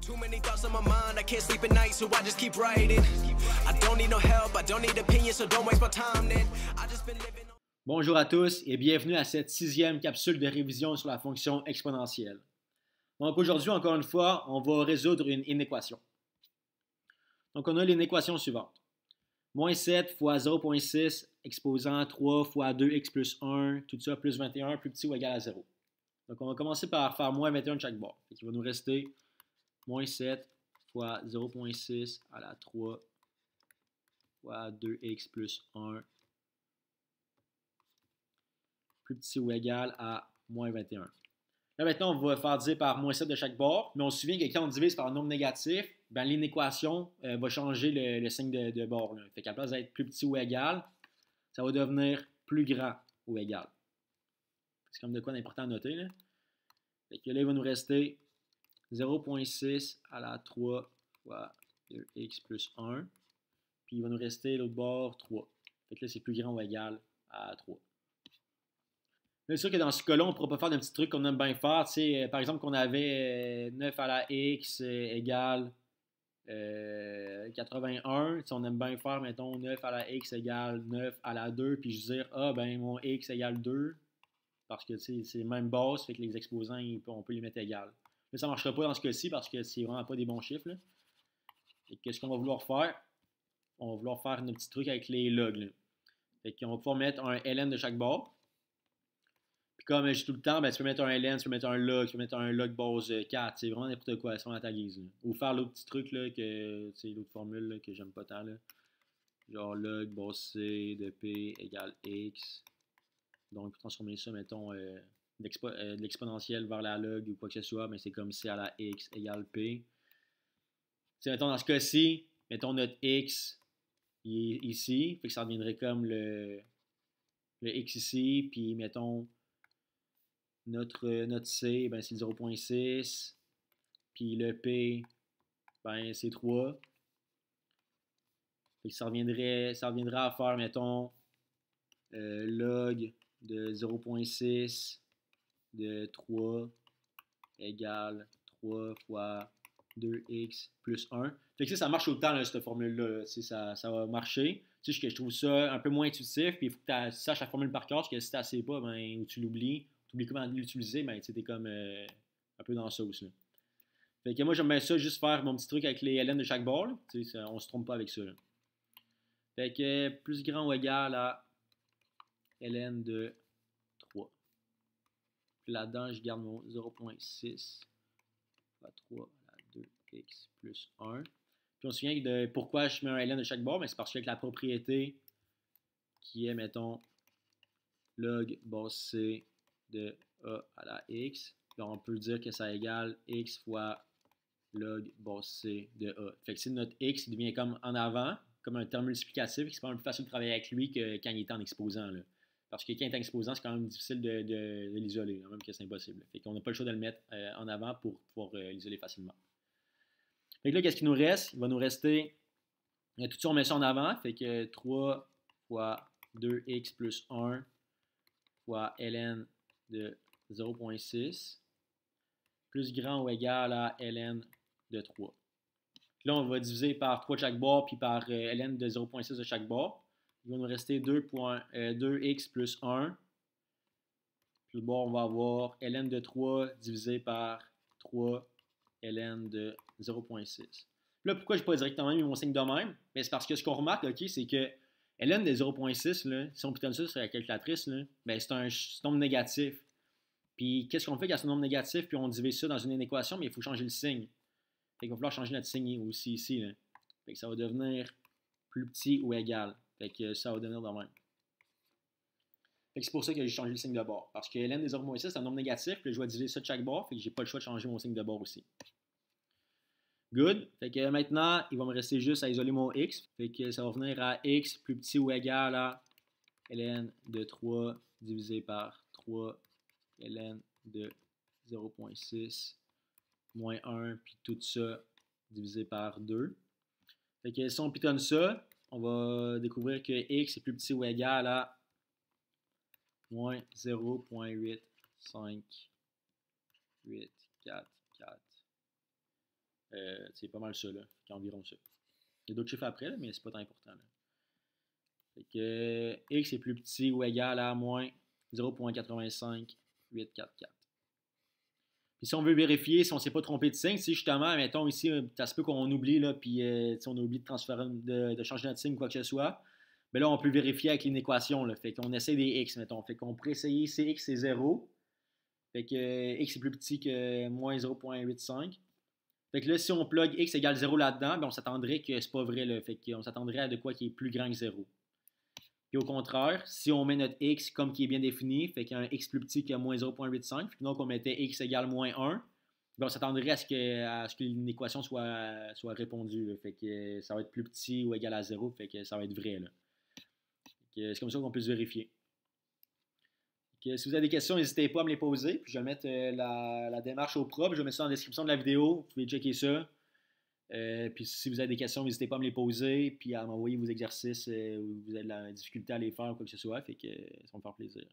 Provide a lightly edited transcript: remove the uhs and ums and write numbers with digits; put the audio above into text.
Too many thoughts on my mind, I can't sleep at night, so I just keep writing. I don't need no help, I don't need opinions, so don't waste my time then. I just been living. Bonjour à tous et bienvenue à cette 6e capsule de révision sur la fonction exponentielle. Donc aujourd'hui, encore une fois, on va résoudre une inéquation. Donc on a l'inéquation suivante. Moins 7 fois 0,6 exposant 3 fois 2x plus 1, tout ça plus 21 plus petit ou égal à 0. Donc on va commencer par faire moins 21 de chaque bord. Il va nous rester moins 7 fois 0,6 à la 3 fois 2x plus 1 plus petit ou égal à moins 21. Là, maintenant, on va faire diviser par moins 7 de chaque bord, mais on se souvient que quand on divise par un nombre négatif, ben, l'inéquation va changer le signe de bord. Là. Fait qu'à la place d'être plus petit ou égal, ça va devenir plus grand ou égal. C'est comme de quoi d'important à noter. Là. Fait que là, il va nous rester 0,6 à la 3 fois 2x plus 1. Puis il va nous rester l'autre bord 3. Fait que là, c'est plus grand ou égal à 3. C'est sûr que dans ce cas-là, on ne pourra pas faire d'un petit truc qu'on aime bien faire. Par exemple, qu'on avait 9 à la x égale 81. On aime bien faire, mettons, 9 à la x égale 9 à la 2. Puis je dire, ben mon x égale 2. Parce que c'est les mêmes bases, fait que les exposants, on peut les mettre égales. Mais ça ne marchera pas dans ce cas-ci parce que c'est vraiment pas des bons chiffres. Là. Et qu'est-ce qu'on va vouloir faire? On va vouloir faire un petit truc avec les logs. Là. Fait qu'on va pouvoir mettre un ln de chaque bord. Puis comme je dis tout le temps, ben, tu peux mettre un ln, tu peux mettre un log, tu peux mettre un log base 4. C'est vraiment n'importe quoi, c'est à ta guise. Là. Ou faire l'autre petit truc, là, l'autre formule là, que j'aime pas tant. Là. Genre log base c de p égale x. Donc, transformer ça, mettons, de l'exponentielle vers la log ou quoi que ce soit, mais c'est comme c à la x égale p. Mettons, dans ce cas-ci, mettons notre x il est ici, fait que ça reviendrait comme le x ici, puis mettons notre c, ben, c'est 0,6, puis le p, ben, c'est 3. Fait que ça reviendra à faire, mettons, log de 0,6 de 3 égale 3 fois 2x plus 1. Fait que ça marche tout le temps, là, cette formule-là. Ça va marcher. Tu sais, je trouve ça un peu moins intuitif, puis il faut que tu saches la formule par cœur, parce que si tu ne sais pas, ben, ou tu l'oublies, tu oublies comment l'utiliser, ben, tu es comme un peu dans la sauce. Là. Fait que moi, j'aime bien ça, juste faire mon petit truc avec les ln de chaque bord. Là. On se trompe pas avec ça. Là. Fait que plus grand ou égal à ln de 3. Puis là-dedans, je garde mon 0,6 fois 3 à 2x plus 1. Puis on se souvient de pourquoi je mets un ln de chaque bord, mais c'est parce qu'avec la propriété qui est, mettons, log base c de a à la x, là, on peut dire que ça égale x fois log base c de a. Fait que si notre x il devient comme en avant, comme un terme multiplicatif, c'est pas plus facile de travailler avec lui que quand il est en exposant. Là. Parce que quand il est en exposant, c'est quand même difficile de l'isoler, même que c'est impossible. Fait qu'on n'a pas le choix de le mettre en avant pour pouvoir l'isoler facilement. Fait que là, qu'est-ce qu'il nous reste? Il va nous rester, tout ça, on met ça en avant, fait que 3 fois 2x plus 1 fois ln de 0,6 plus grand ou égal à ln de 3. Là, on va diviser par 3 de chaque bord, puis par ln de 0,6 de chaque bord. Il va nous rester 2x plus 1. Puis le bord, on va avoir ln de 3 divisé par 3 ln de 0,6. Là, pourquoi je n'ai pas directement mis mon signe de même? Mais c'est parce que ce qu'on remarque, okay, c'est que ln de 0,6, là, si on pitonne ça sur la calculatrice, là, ben, c'est un nombre négatif. Puis qu'est-ce qu'on fait quand c'est un nombre négatif, puis on divise ça dans une équation, mais il faut changer le signe. Fait qu'il va falloir changer notre signe aussi ici. Là. Fait que ça va devenir plus petit ou égal. Fait que ça va devenir de même. Fait que c'est pour ça que j'ai changé le signe de bord. Parce que ln des 0,6, c'est un nombre négatif, puis je vais diviser ça de chaque bord, fait que j'ai pas le choix de changer mon signe de bord aussi. Good. Fait que maintenant, il va me rester juste à isoler mon x. Fait que ça va venir à x plus petit ou égal à ln de 3 divisé par 3 ln de 0,6 moins 1, puis tout ça divisé par 2. Fait que si on pitonne ça, on va découvrir que x est plus petit ou égal à moins 0,8584 C'est pas mal ça, là. Fait environ ça. Il y a d'autres chiffres après, là, mais c'est pas tant important. Là. Fait que x est plus petit ou égal à moins 0.85844. Puis si on veut vérifier si on ne s'est pas trompé de signe, si justement, mettons ici, ça se peut qu'on oublie, là, puis on a oublié de transférer, de changer notre signe ou quoi que ce soit, mais là, on peut vérifier avec une équation. Là. Fait qu'on essaie des x, mettons. Fait qu'on pourrait essayer si x c'est 0. Fait que x est plus petit que moins 0.85. Fait que là, si on plug x égale 0 là-dedans, ben on s'attendrait que c'est pas vrai. Là. Fait qu'on s'attendrait à de quoi qui est plus grand que 0. Puis au contraire, si on met notre x comme qui est bien défini, fait qu'il y a un x plus petit que moins 0.85, donc on mettait x égale moins 1, ben on s'attendrait à ce qu'une équation soit répondue. Là. Fait que ça va être plus petit ou égal à 0, fait que ça va être vrai. Là. C'est comme ça qu'on peut se vérifier. Si vous avez des questions, n'hésitez pas à me les poser. Puis je vais mettre la démarche au propre. Je vais mettre ça dans la description de la vidéo. Vous pouvez checker ça. Puis si vous avez des questions, n'hésitez pas à me les poser. Puis à m'envoyer vos exercices où vous avez de la difficulté à les faire ou quoi que ce soit. Fait que ça va me faire plaisir.